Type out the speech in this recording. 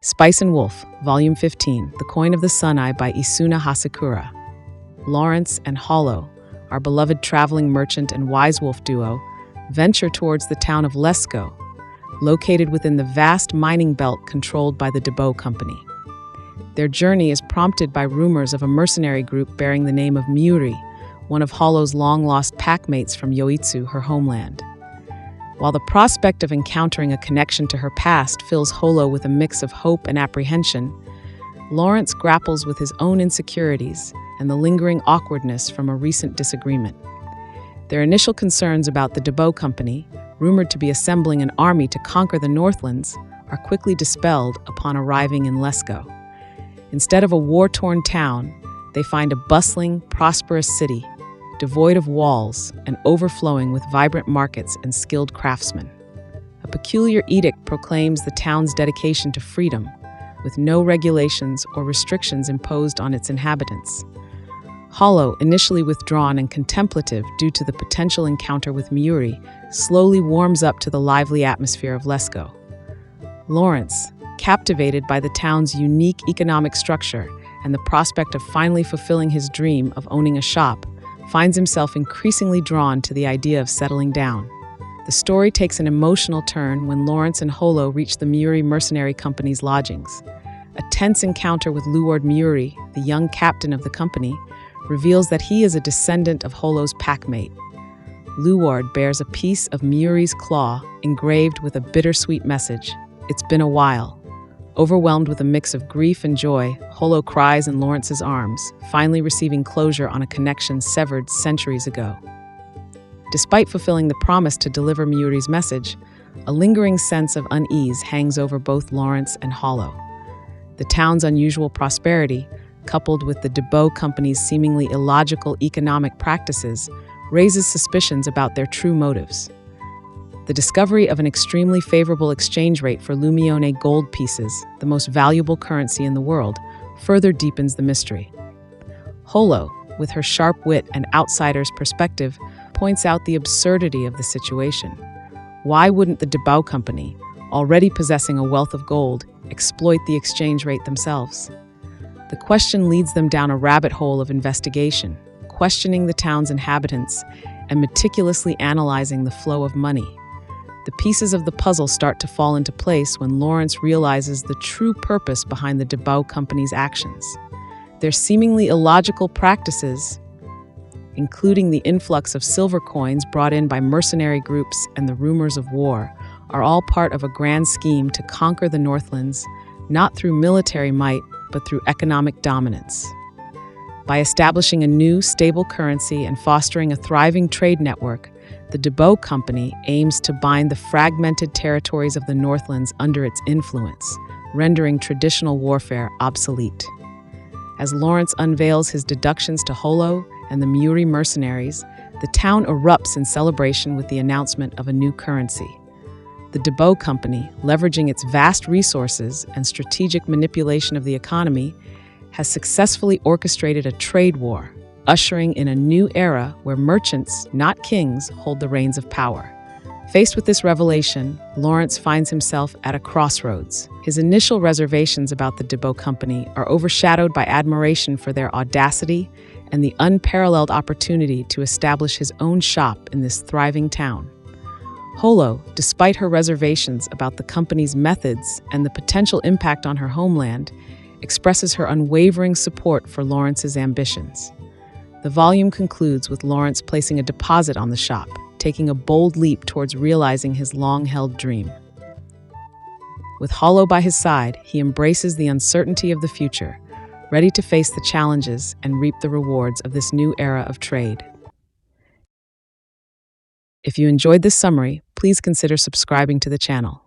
Spice and Wolf, Volume 15, The Coin of the Sun-Eye by Isuna Hasekura. Lawrence and Holo, our beloved traveling merchant and wise wolf duo, venture towards the town of Lesko, located within the vast mining belt controlled by the Debau Company. Their journey is prompted by rumors of a mercenary group bearing the name of Myuri, one of Holo's long-lost packmates from Yoitsu, her homeland. While the prospect of encountering a connection to her past fills Holo with a mix of hope and apprehension, Lawrence grapples with his own insecurities and the lingering awkwardness from a recent disagreement. Their initial concerns about the Debau Company, rumored to be assembling an army to conquer the Northlands, are quickly dispelled upon arriving in Lesko. Instead of a war-torn town, they find a bustling, prosperous city, devoid of walls and overflowing with vibrant markets and skilled craftsmen. A peculiar edict proclaims the town's dedication to freedom, with no regulations or restrictions imposed on its inhabitants. Holo, initially withdrawn and contemplative due to the potential encounter with Myuri, slowly warms up to the lively atmosphere of Lesko. Lawrence, captivated by the town's unique economic structure and the prospect of finally fulfilling his dream of owning a shop, finds himself increasingly drawn to the idea of settling down. The story takes an emotional turn when Lawrence and Holo reach the Myuri mercenary company's lodgings. A tense encounter with Luward Myuri, the young captain of the company, reveals that he is a descendant of Holo's packmate. Luward bears a piece of Myuri's claw engraved with a bittersweet message. "It's been a while." Overwhelmed with a mix of grief and joy, Holo cries in Lawrence's arms, finally receiving closure on a connection severed centuries ago. Despite fulfilling the promise to deliver Myuri's message, a lingering sense of unease hangs over both Lawrence and Holo. The town's unusual prosperity, coupled with the Debau Company's seemingly illogical economic practices, raises suspicions about their true motives. The discovery of an extremely favorable exchange rate for Lumione gold pieces, the most valuable currency in the world, further deepens the mystery. Holo, with her sharp wit and outsider's perspective, points out the absurdity of the situation. Why wouldn't the Debau Company, already possessing a wealth of gold, exploit the exchange rate themselves? The question leads them down a rabbit hole of investigation, questioning the town's inhabitants and meticulously analyzing the flow of money. The pieces of the puzzle start to fall into place when Lawrence realizes the true purpose behind the Debau Company's actions. Their seemingly illogical practices, including the influx of silver coins brought in by mercenary groups and the rumors of war, are all part of a grand scheme to conquer the Northlands, not through military might, but through economic dominance. By establishing a new, stable currency and fostering a thriving trade network, the Debau Company aims to bind the fragmented territories of the Northlands under its influence, rendering traditional warfare obsolete. As Lawrence unveils his deductions to Holo and the Myuri mercenaries, the town erupts in celebration with the announcement of a new currency. The Debau Company, leveraging its vast resources and strategic manipulation of the economy, has successfully orchestrated a trade war, ushering in a new era where merchants, not kings, hold the reins of power. Faced with this revelation, Lawrence finds himself at a crossroads. His initial reservations about the Debau Company are overshadowed by admiration for their audacity and the unparalleled opportunity to establish his own shop in this thriving town. Holo, despite her reservations about the company's methods and the potential impact on her homeland, expresses her unwavering support for Lawrence's ambitions. The volume concludes with Lawrence placing a deposit on the shop, taking a bold leap towards realizing his long-held dream. With Holo by his side, he embraces the uncertainty of the future, ready to face the challenges and reap the rewards of this new era of trade. If you enjoyed this summary, please consider subscribing to the channel.